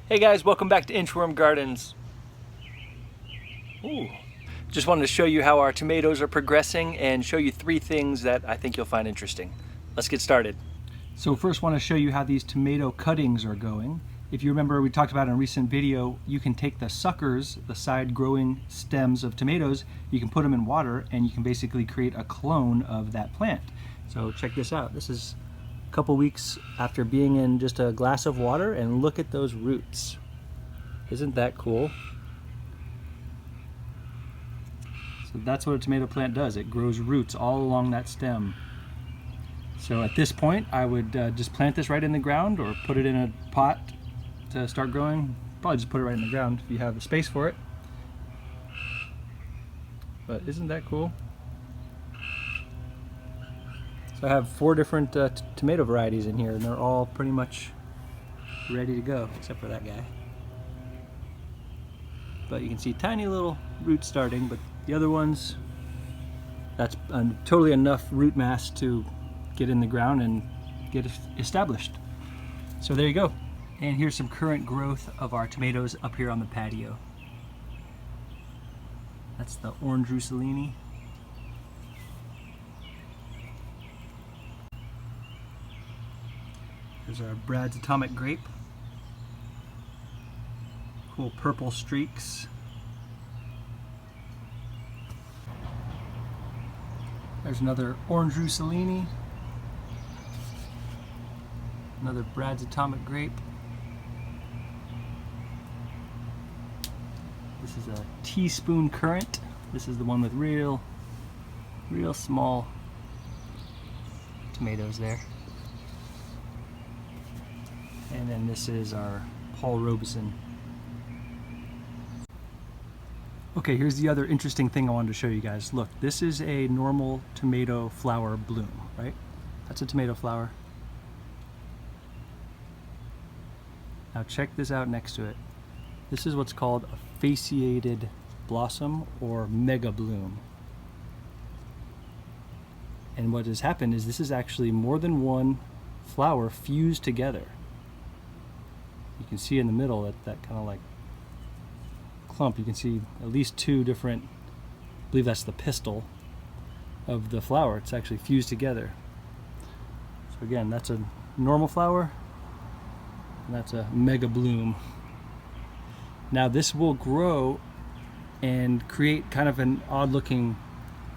Hey guys, welcome back to Inchworm Gardens. Ooh. Just wanted to show you how our tomatoes are progressing and show you 3 things that I think you'll find interesting. Let's get started. So first want to show you how these tomato cuttings are going. If you remember, we talked about in a recent video, you can take the suckers, the side growing stems of tomatoes, you can put them in water and you can basically create a clone of that plant. So check this out. This is a couple weeks after being in just a glass of water, and look at those roots. Isn't that cool? So that's what a tomato plant does. It grows roots all along that stem. So at this point, I would just plant this right in the ground or put it in a pot to start growing. Probably just put it right in the ground if you have the space for it. But isn't that cool? So I have 4 different tomato varieties in here, and they're all pretty much ready to go, except for that guy. But you can see tiny little roots starting, but the other ones, that's totally enough root mass to get in the ground and get established. So there you go. And here's some current growth of our tomatoes up here on the patio. That's the orange Rousselini. There's our Brad's Atomic Grape. Cool purple streaks. There's another orange Rousselini. Another Brad's Atomic Grape. This is a teaspoon currant. This is the one with real small tomatoes there. And then this is our Paul Robeson. Okay, here's the other interesting thing I wanted to show you guys. Look, this is a normal tomato flower bloom, right? That's a tomato flower. Now check this out next to it. This is what's called a fasciated blossom or mega bloom. And what has happened is this is actually more than one flower fused together. You can see in the middle that kind of like clump, you can see at least 2 different, I believe that's the pistil of the flower. It's actually fused together. So again, that's a normal flower, and that's a mega bloom. Now this will grow and create kind of an odd looking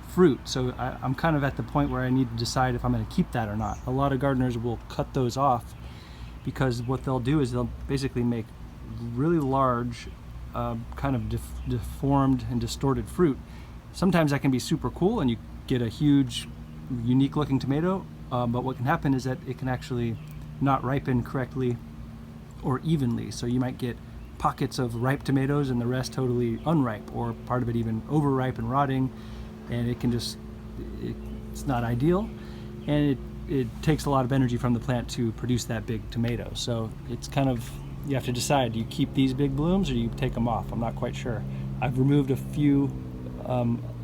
fruit. So I'm kind of at the point where I need to decide if I'm going to keep that or not. A lot of gardeners will cut those off because what they'll do is they'll basically make really large kind of deformed and distorted fruit. Sometimes that can be super cool and you get a huge unique looking tomato, but what can happen is that it can actually not ripen correctly or evenly. So you might get pockets of ripe tomatoes and the rest totally unripe, or part of it even overripe and rotting, and it can just, it's not ideal, and it takes a lot of energy from the plant to produce that big tomato. So it's kind of, you have to decide, do you keep these big blooms or do you take them off? I'm not quite sure. I've removed a few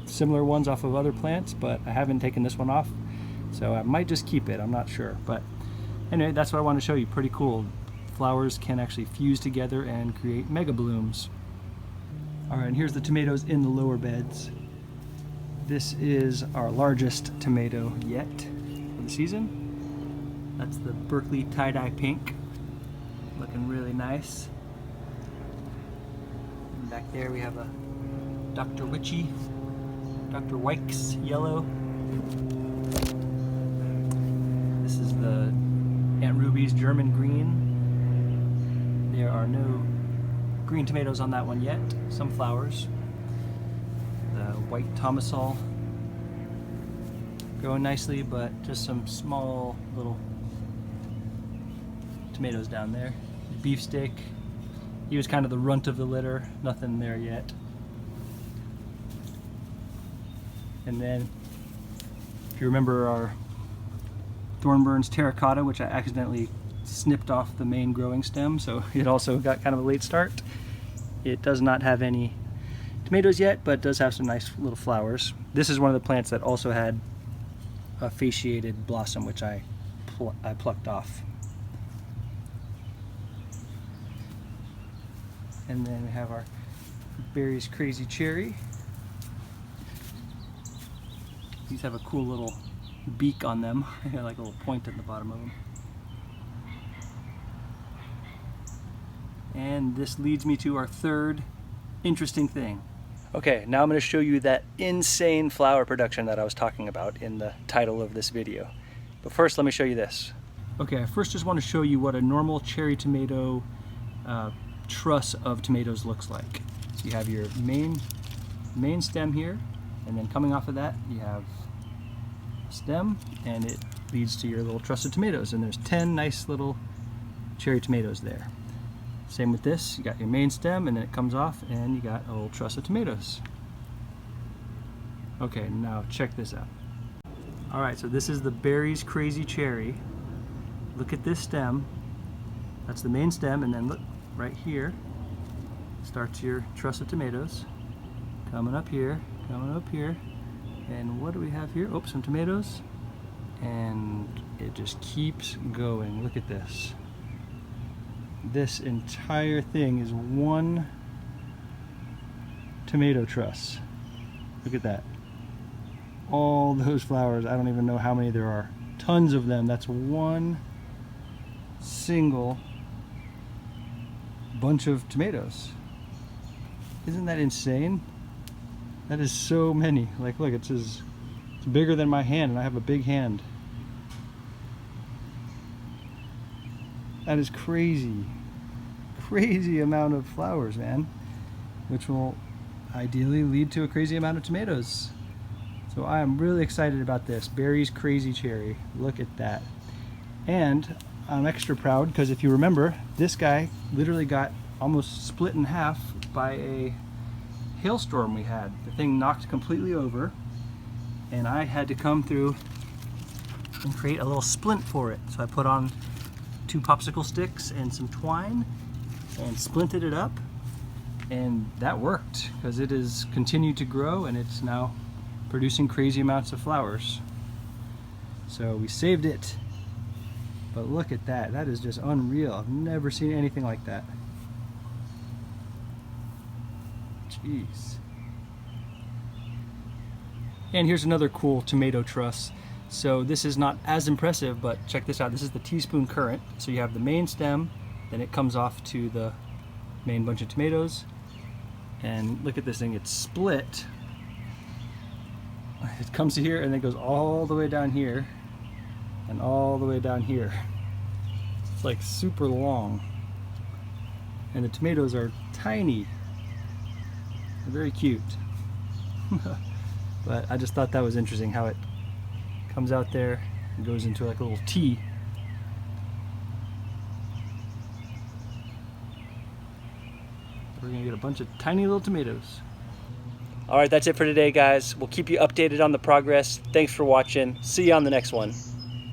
similar ones off of other plants, but I haven't taken this one off, so I might just keep it. I'm not sure, but anyway, that's what I want to show you. Pretty cool. Flowers can actually fuse together and create mega blooms. All right, and here's the tomatoes in the lower beds. This is our largest tomato yet for the season. That's the Berkeley tie-dye pink, looking really nice. And back there we have a Dr. Wykes yellow. This is the Aunt Ruby's German green. There are no green tomatoes on that one yet, some flowers. The white tomasol growing nicely, but just some small little tomatoes down there. Beefsteak, he was kind of the runt of the litter, nothing there yet. And then, if you remember our Thornburn's terracotta, which I accidentally snipped off the main growing stem, so it also got kind of a late start. It does not have any tomatoes yet, but does have some nice little flowers. This is one of the plants that also had a fasciated blossom, which I plucked off. And then we have our Berry's Crazy Cherry. These have a cool little beak on them, like a little point at the bottom of them. And this leads me to our third interesting thing. Okay, now I'm going to show you that insane flower production that I was talking about in the title of this video. But first, let me show you this. Okay, I first just want to show you what a normal cherry tomato truss of tomatoes looks like. So you have your main stem here, and then coming off of that, you have a stem, and it leads to your little truss of tomatoes. And there's 10 nice little cherry tomatoes there. Same with this, you got your main stem and then it comes off and you got a little truss of tomatoes. Okay, now check this out. Alright, so this is the Berry's Crazy Cherry. Look at this stem. That's the main stem, and then look, right here starts your truss of tomatoes. Coming up here, and what do we have here? Oh, some tomatoes. And it just keeps going. Look at this. This entire thing is one tomato truss. Look at that. All those flowers, I don't even know how many there are. Tons of them. That's one single bunch of tomatoes. Isn't that insane? That is so many. Like, look, it's bigger than my hand, and I have a big hand. That is crazy. Crazy amount of flowers, man. Which will ideally lead to a crazy amount of tomatoes. So I am really excited about this. Berry's Crazy Cherry. Look at that. And I'm extra proud because if you remember, this guy literally got almost split in half by a hailstorm we had. The thing knocked completely over, and I had to come through and create a little splint for it. So I put on 2 popsicle sticks and some twine and splinted it up, and that worked because it has continued to grow and it's now producing crazy amounts of flowers. So we saved it. But look at that. That is just unreal. I've never seen anything like that. Jeez. And here's another cool tomato truss. So this is not as impressive, but check this out. This is the teaspoon currant. So you have the main stem, then it comes off to the main bunch of tomatoes. And look at this thing, it's split. It comes to here and it goes all the way down here and all the way down here. It's like super long. And the tomatoes are tiny. They're very cute. But I just thought that was interesting how it comes out there and goes into like a little T. We're gonna get a bunch of tiny little tomatoes. All right, that's it for today, guys. We'll keep you updated on the progress. Thanks for watching. See you on the next one.